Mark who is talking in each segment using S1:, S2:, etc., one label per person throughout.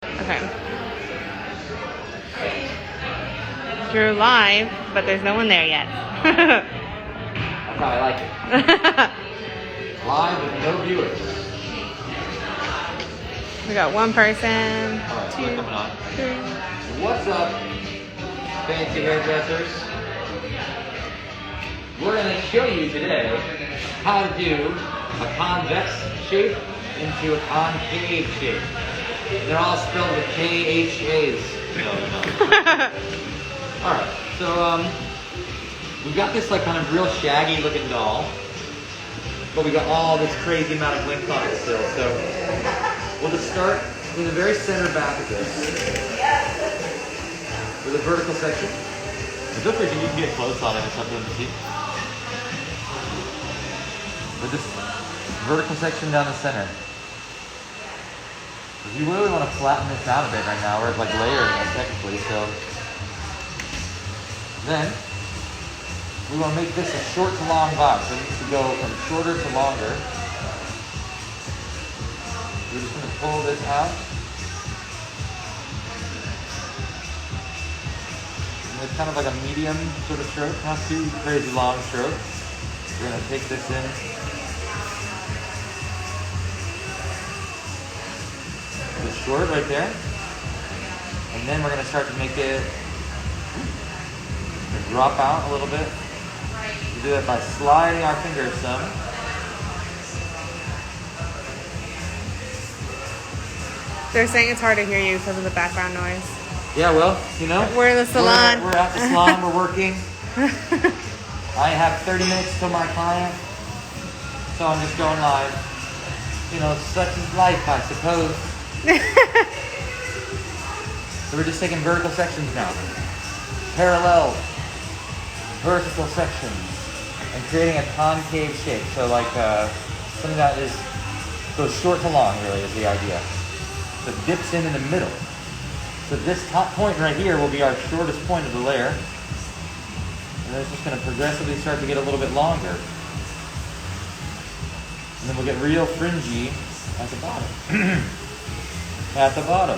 S1: Okay. You're live, but there's no one there yet.
S2: That's how I like it. Live with no viewers.
S1: We got one person.
S2: Alright,
S1: Two,
S2: coming on.
S1: three.
S2: What's up, fancy hairdressers? We're going to show you today how to do a convex shape into a concave shape. They're all spelled with K-H-A's. No. Alright, so we've got this like kind of real shaggy looking doll, but we got all this crazy amount of links on it still. So we'll just start in the very center back of this with a vertical section.
S3: Feel free to you can get close on it and something to see.
S2: With this vertical section down the center. You really want to flatten this out a bit right now. We're like layering it technically, so. Then, we want to make this a short to long box. So it needs to go from shorter to longer. We're just going to pull this out. And it's kind of like a medium sort of stroke, not too crazy long stroke. We're going to take this in. It's short right there. And then we're going to start to make it drop out a little bit. We do that by sliding our fingers some.
S1: They're saying it's hard to hear you because of the background noise.
S2: Yeah, well, you know.
S1: We're in the salon.
S2: We're at the salon, we're working. I have 30 minutes till my client. So I'm just going live. You know, such is life, I suppose. So we're just taking vertical sections now. Parallel vertical sections. And creating a concave shape. So like something that goes short to long really is the idea. So it dips in the middle. So this top point right here will be our shortest point of the layer. And then it's just going to progressively start to get a little bit longer. And then we'll get real fringy at the bottom. At the bottom.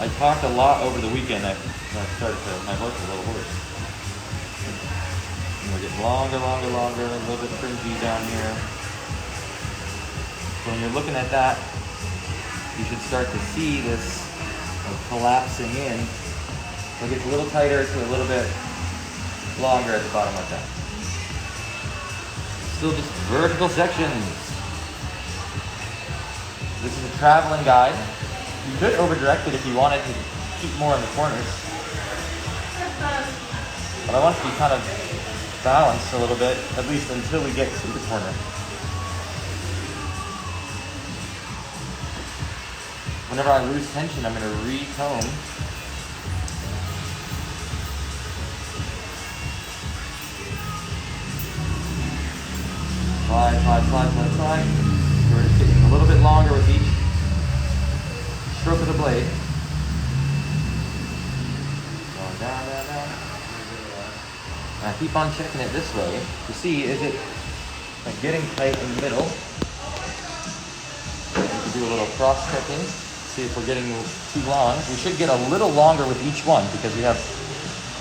S2: I talked a lot over the weekend. I started to, my voice was a little hoarse. And we're getting longer, a little bit fringy down here. So when you're looking at that, you should start to see this collapsing in. So it gets a little tighter to a little bit longer at the bottom like that. Still just vertical sections. This is a traveling guide. You could over-direct it if you wanted to keep more in the corners. But I want it to be kind of balanced a little bit, at least until we get to the corner. Whenever I lose tension, I'm going to re-comb. Slide. We're just getting a little bit longer with each stroke of the blade. Going down. And I keep on checking it this way to see, is it like getting tight in the middle? We can do a little cross-checking, see if we're getting too long. We should get a little longer with each one because we have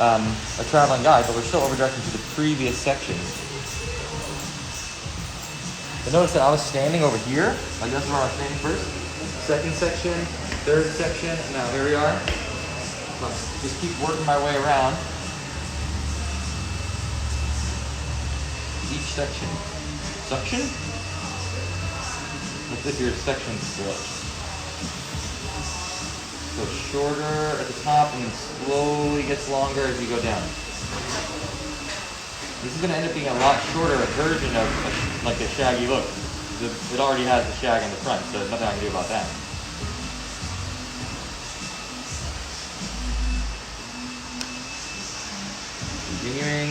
S2: a traveling guide, but we're still over-directing to the previous section. But notice that I was standing over here, like this is where I was standing first. Second section, third section, and now here we are. Let's just keep working my way around each section. Suction? As if your section slips. So shorter at the top and then slowly gets longer as you go down. This is going to end up being a lot shorter version of like a shaggy look. It already has the shag in the front, so there's nothing I can do about that. Continuing.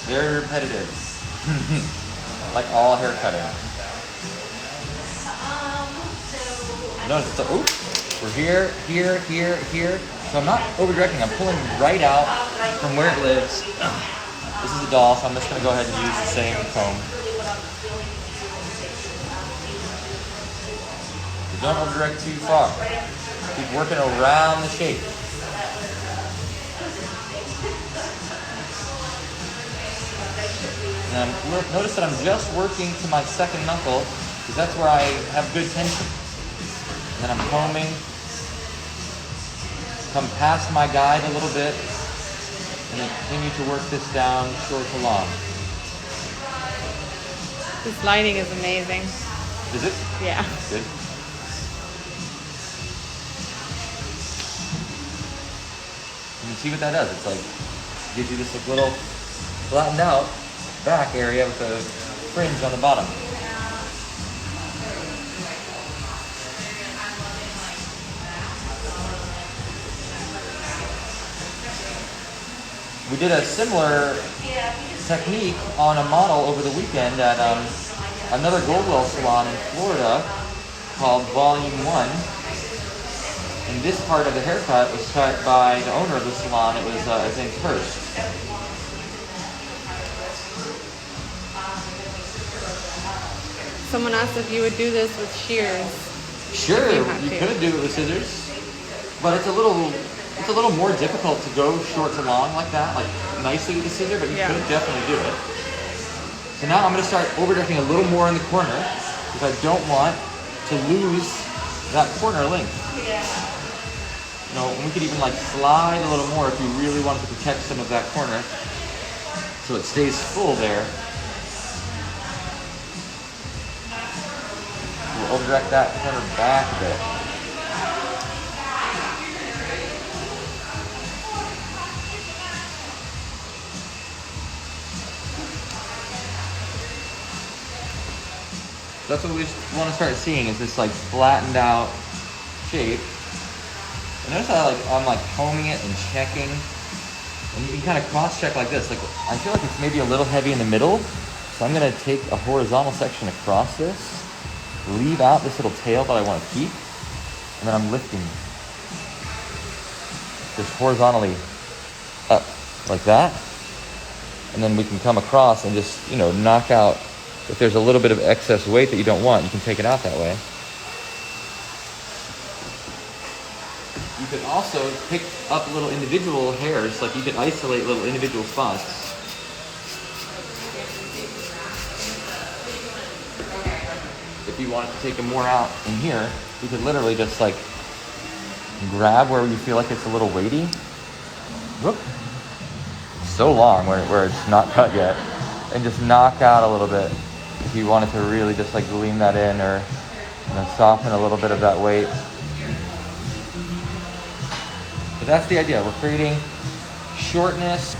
S2: Very repetitive. Like all hair cutting. Notice the, we're here. So I'm not over-directing, I'm pulling right out from where it lives. This is a doll, so I'm just going to go ahead and use the same comb. Don't over direct too far. Keep working around the shape. And notice that I'm just working to my second knuckle because that's where I have good tension. And then I'm combing, come past my guide a little bit, and then continue to work this down short to long.
S1: This lighting is amazing.
S2: Is it?
S1: Yeah.
S2: Good. You can see what that does. It's like, gives you this like little flattened out back area with a fringe on the bottom. We did a similar technique on a model over the weekend at another Goldwell salon in Florida called Volume 1. And this part of the haircut was cut by the owner of the salon. It was, his name's Hurst.
S1: Someone asked if you would do this with shears.
S2: Sure,
S1: If you have
S2: you
S1: to.
S2: could do it with scissors, but it's a little more difficult to go short to long like that, like nicely with a scissor, but you
S1: Yeah.
S2: could definitely do it. So now I'm going to start over-directing a little more in the corner because I don't want to lose that corner length. You know, and we could even like slide a little more if you really wanted to protect some of that corner so it stays full there. We'll over-direct that corner back a bit. That's what we want to start seeing is this like flattened out shape. And notice how I'm like combing it and checking. And you can kind of cross-check like this. Like I feel like it's maybe a little heavy in the middle. So I'm going to take a horizontal section across this. Leave out this little tail that I want to keep, and then I'm lifting just horizontally up like that, and then we can come across and just, you know, knock out if there's a little bit of excess weight that you don't want, you can take it out that way. You could also pick up little individual hairs, like you could isolate little individual spots. If you wanted to take them more out in here, you could literally just like grab where you feel like it's a little weighty. Whoop. So long where it's not cut yet. And just knock out a little bit if you wanted to really just like lean that in or, you know, soften a little bit of that weight. But that's the idea. We're creating shortness.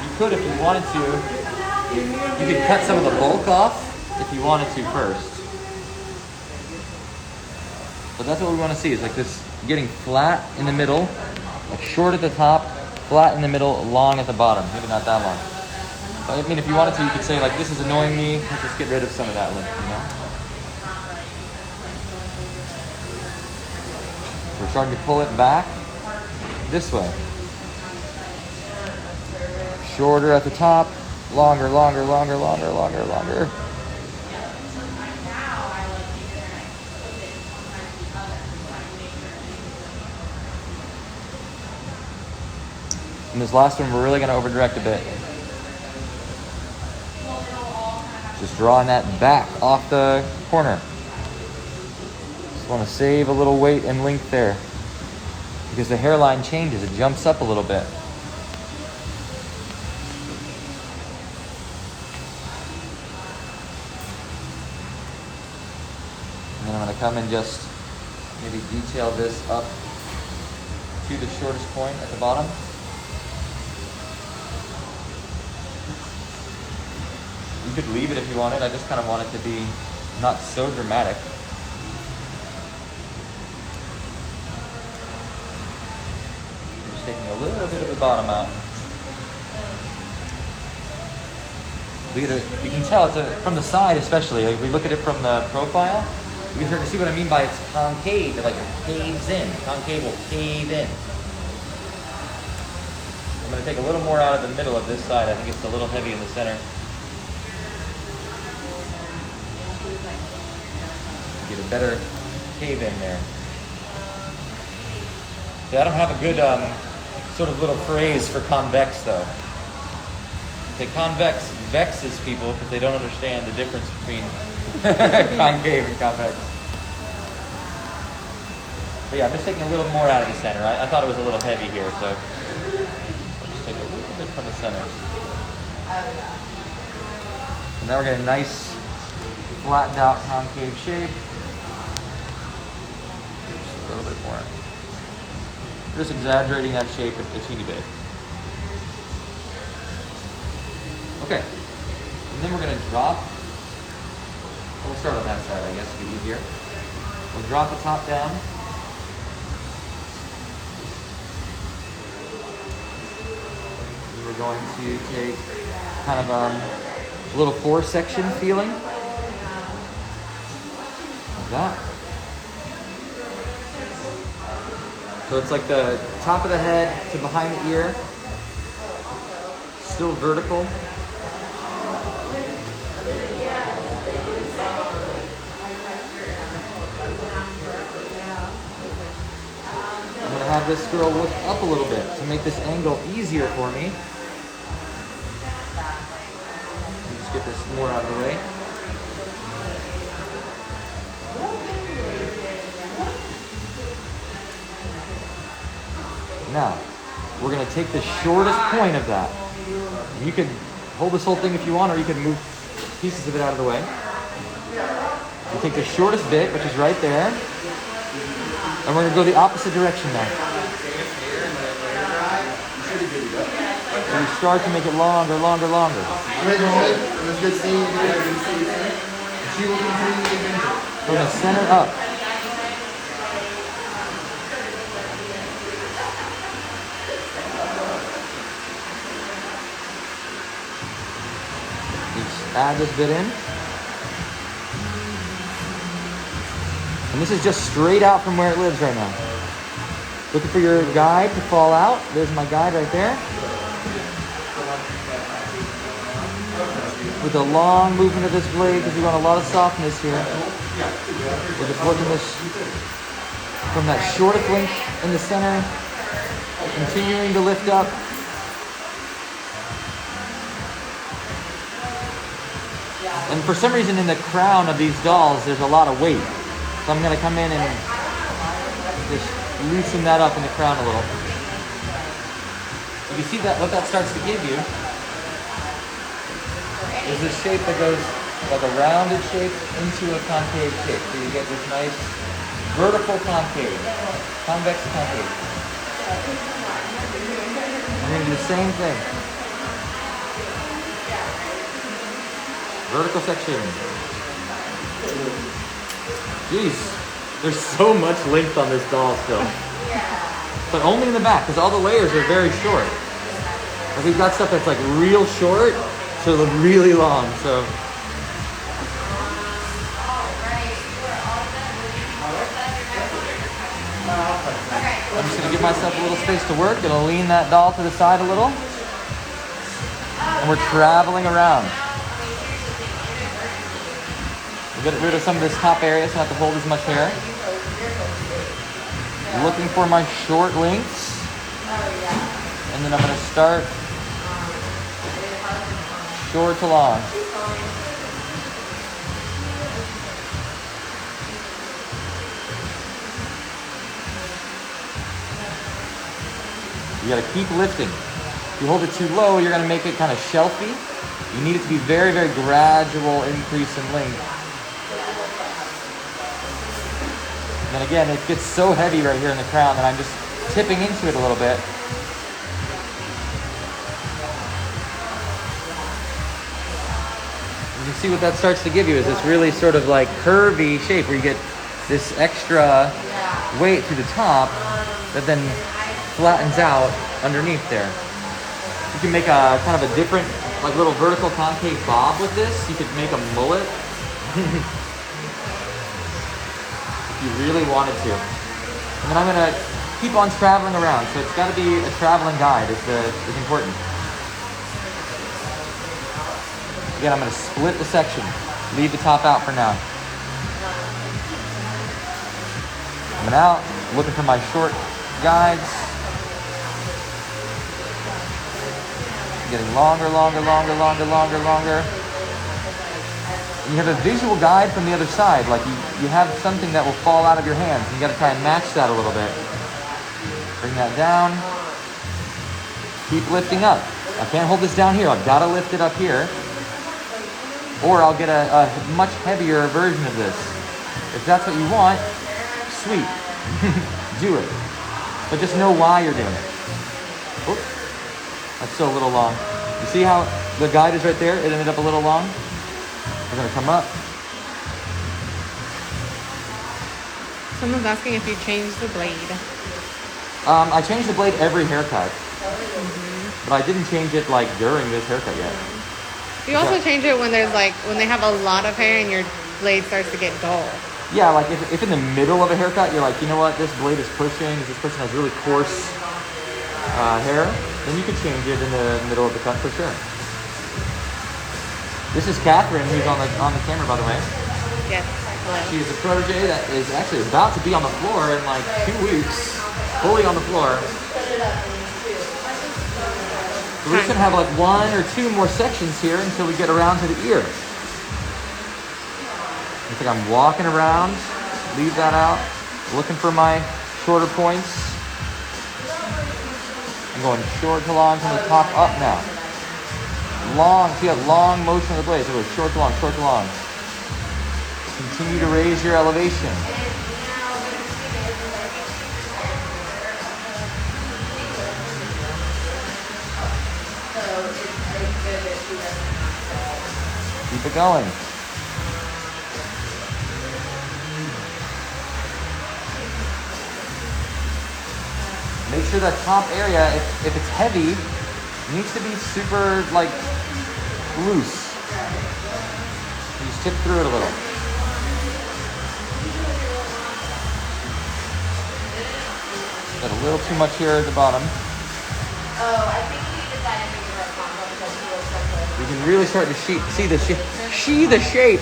S2: You could, if you wanted to, you could cut some of the bulk off if you wanted to first. But that's what we want to see, is like this getting flat in the middle, like short at the top, flat in the middle, long at the bottom. Maybe not that long. But I mean, if you wanted to, you could say like, this is annoying me, let's just get rid of some of that length, you know? We're starting to pull it back this way. Shorter at the top, longer, longer, longer, longer, longer, longer. And this last one, we're really going to over-direct a bit. Just drawing that back off the corner. Just want to save a little weight and length there. Because the hairline changes, it jumps up a little bit. And then I'm going to come and just maybe detail this up to the shortest point at the bottom. You could leave it if you wanted. I just kind of want it to be not so dramatic. I'm just taking a little bit of the bottom out. You can tell it's from the side, especially. Like if we look at it from the profile, you can start to see what I mean by it's concave. It like it caves in. Concave will cave in. I'm going to take a little more out of the middle of this side. I think it's a little heavy in the center. better cave in there. Yeah, I don't have a good sort of little phrase for convex though. The convex vexes people because they don't understand the difference between concave and convex. But yeah, I'm just taking a little more out of the center. I thought it was a little heavy here, so I'll just take a little bit from the center. And now we're getting a nice flattened out concave shape. Just a little bit more. Just exaggerating that shape a teeny bit. Okay, and then we're going to drop, we'll start on that side I guess to be easier. We'll drop the top down. And we're going to take kind of a little four section feeling. Like that. So it's like the top of the head to behind the ear, still vertical. I'm going to have this girl look up a little bit to make this angle easier for me. Just get this more out of the way. Now, we're going to take the shortest point of that. And you can hold this whole thing if you want, or you can move pieces of it out of the way. You take the shortest bit, which is right there, and we're going to go the opposite direction now. So we start to make it longer, longer, longer. So we're going to center up. Add this bit in. And this is just straight out from where it lives right now. Looking for your guide to fall out. There's my guide right there. With a long movement of this blade, because we want a lot of softness here. We're just working this from that shortest length in the center, continuing to lift up. And for some reason in the crown of these dolls, there's a lot of weight. So I'm going to come in and just loosen that up in the crown a little. You see that what that starts to give you is this shape that goes like a rounded shape into a concave shape. So you get this nice vertical concave, convex concave. I'm going to do the same thing. Vertical section. Jeez, there's so much length on this doll still. But only in the back, because all the layers are very short. Like we've got stuff that's like real short to the really long, so. I'm just gonna give myself a little space to work. Gonna lean that doll to the side a little. And we're traveling around. We'll get rid of some of this top area so I don't have to hold as much hair. Looking for my short lengths. And then I'm going to start short to long. You got to keep lifting. If you hold it too low, you're going to make it kind of shelfy. You need it to be very, very gradual increase in length. And then again, it gets so heavy right here in the crown that I'm just tipping into it a little bit. You can see what that starts to give you is this really sort of like curvy shape where you get this extra weight to the top that then flattens out underneath there. You can make a kind of a different, like little vertical concave bob with this. You could make a mullet. You really wanted to. And then I'm gonna keep on traveling around. So it's gotta be a traveling guide is important. Again, I'm gonna split the section. Leave the top out for now. Coming out, looking for my short guides. Getting longer, longer, longer, longer, longer, longer. And you have a visual guide from the other side. Like you have something that will fall out of your hands. And you got to try and match that a little bit. Bring that down. Keep lifting up. I can't hold this down here. I've got to lift it up here. Or I'll get a much heavier version of this. If that's what you want, sweet. Do it. But just know why you're doing it. Oops. That's still a little long. You see how the guide is right there? It ended up a little long. We're gonna come up.
S1: Someone's asking if you changed the blade.
S2: I changed the blade every haircut. But I didn't change it like during this haircut yet.
S1: You also change it when there's like, when they have a lot of hair and your blade starts to get dull.
S2: Yeah, like if in the middle of a haircut, you're like, you know what, this blade is pushing, this person has really coarse hair, then you could change it in the middle of the cut for sure. This is Catherine, who's on the camera, by the way.
S1: Yes. Hello.
S2: She is a protege that is actually about to be on the floor in like 2 weeks, fully on the floor. So we're just gonna have like 1 or 2 more sections here until we get around to the ear. Looks like I'm walking around, leave that out, looking for my shorter points. I'm going short to long from the top up now. Long, see that long motion of the blade. So it goes short to long, short to long. Continue to raise your elevation. Keep it going. Make sure that top area, if it's heavy, needs to be super like loose. You just tip through it a little. Got a little too much here at the bottom.
S4: Oh, I think he decided to give her a combo because he looks like
S2: You can really start to see the shape.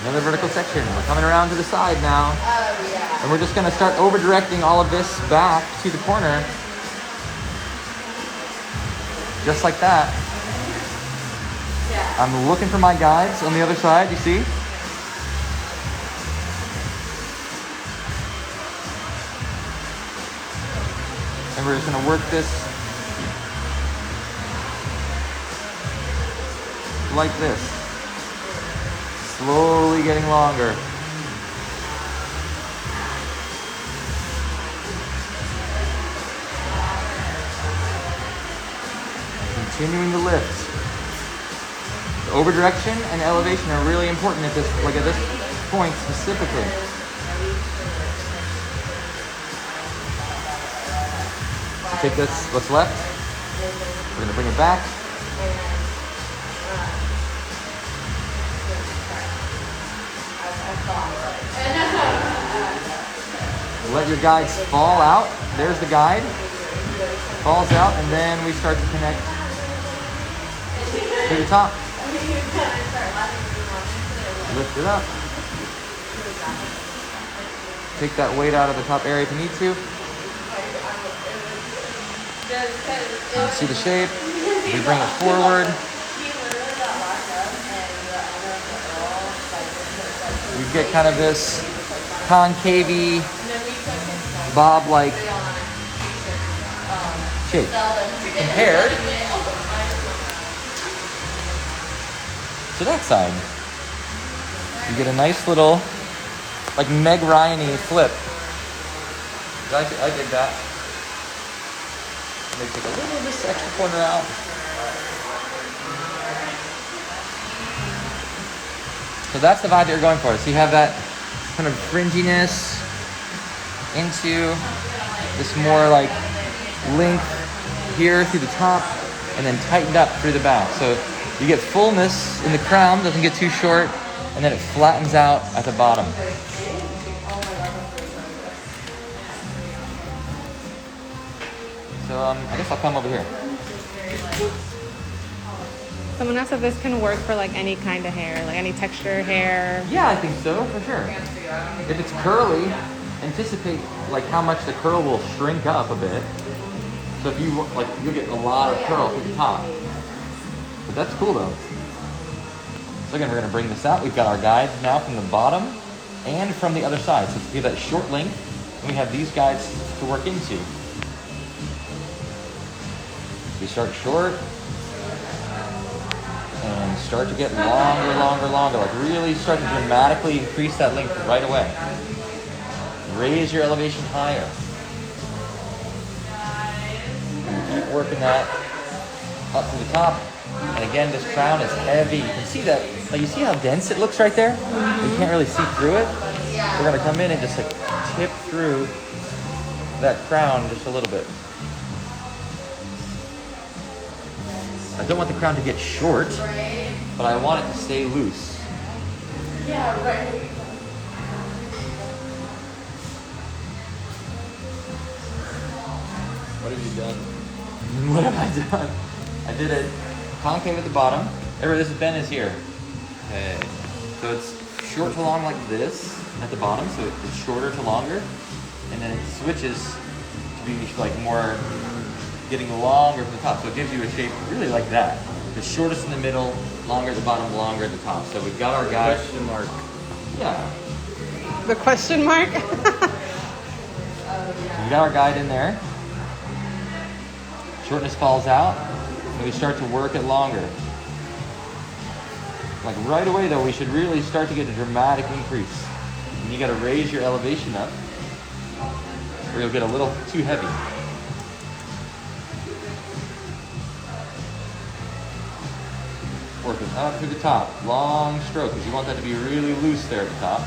S2: Another vertical section. We're coming around to the side now.
S4: Oh, yeah.
S2: And we're just going to start over directing all of this back to the corner. Just like that.
S4: Yeah.
S2: I'm looking for my guides on the other side, you see? And we're just going to work this like this. Slowly getting longer. Continuing to lift. The over direction and elevation are really important at this point specifically. So take this, what's left. We're going to bring it back. Let your guides fall out. There's the guide. Falls out, and then we start to connect to the top. Lift it up. Take that weight out of the top area if you need to. You see the shape. We bring it forward. We get kind of this concavey, bob-like shape. Compared to that side, you get a nice little, like Meg Ryan-y flip. I did that. Let me take a little of this extra corner out. So that's the vibe that you're going for. So you have that kind of fringiness into this more like length here through the top and then tightened up through the back. So you get fullness in the crown, doesn't get too short, and then it flattens out at the bottom. So I guess I'll come over here.
S1: Someone asked if this can work for like any kind of hair, like any texture hair.
S2: Yeah, I think so, for sure. If it's curly, anticipate like how much the curl will shrink up a bit. So if you like, you'll get a lot of curl through the top. But that's cool though. So again, we're gonna bring this out. We've got our guides now from the bottom and from the other side. So we have that short length, and we have these guides to work into. We start short and start to get longer, like really start to dramatically increase that length right away. Raise your elevation higher. And keep working that up to the top. And again, this crown is heavy. You can see that, like you see how dense it looks right there? You can't really see through it. We're gonna come in and just like tip through that crown just a little bit. I don't want the crown to get short, but I want it to stay loose.
S4: Yeah, right.
S3: What have you done?
S2: What have I done? I did it concave at the bottom. Remember, this bend is here. Okay. So it's short to long like this at the bottom, so it's shorter to longer, and then it switches to be like more getting longer from the top. So it gives you a shape really like that. The shortest in the middle, longer at the bottom, longer at the top. So we've got our guide.
S3: Question mark.
S2: Yeah.
S1: The question mark?
S2: We got our guide in there. Shortness falls out, and we start to work it longer. Like right away though, we should really start to get a dramatic increase. And you gotta raise your elevation up, or you'll get a little too heavy. Working up to the top, long stroke, because you want that to be really loose there at the top.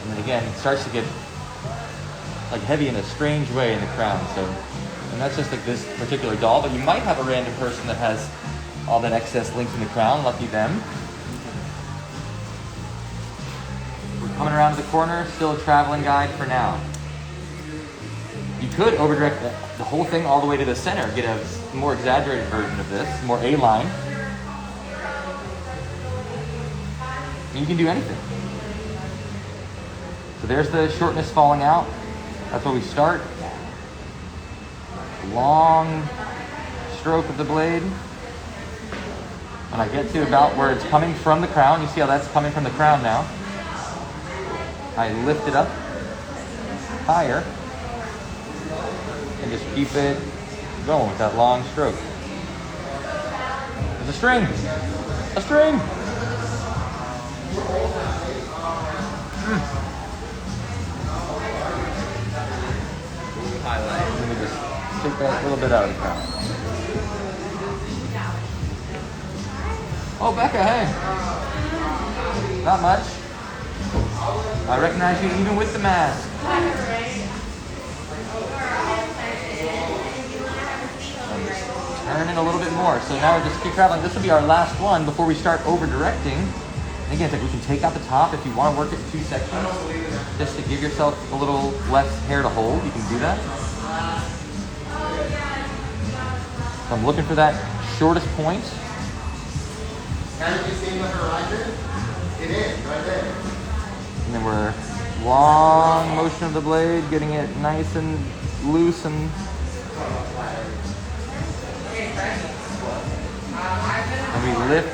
S2: And then again, it starts to get like heavy in a strange way in the crown. So, and that's just like this particular doll, but you might have a random person that has all that excess length in the crown, lucky them. We're coming around to the corner, still a traveling guide for now. You could over-direct the whole thing all the way to the center, get a more exaggerated version of this, more A-line. You can do anything. So there's the shortness falling out. That's where we start. Long stroke of the blade. When I get to about where it's coming from the crown, you see how that's coming from the crown now. I lift it up higher and just keep it going with that long stroke. There's a string. A string.
S3: Highlight.
S2: Let me just take that little bit out of the crown. Oh, Becca, hey. Not much. I recognize you even with the mask. Turn in a little bit more. So now we just keep traveling. This will be our last one before we start over-directing. And again, it's like we can take out the top if you want to work it in two sections. Just to give yourself a little less hair to hold, you can do that. So I'm looking for that shortest point.
S5: Have you seen the horizon? It is, right there.
S2: And then we're long motion of the blade, getting it nice and loose and we lift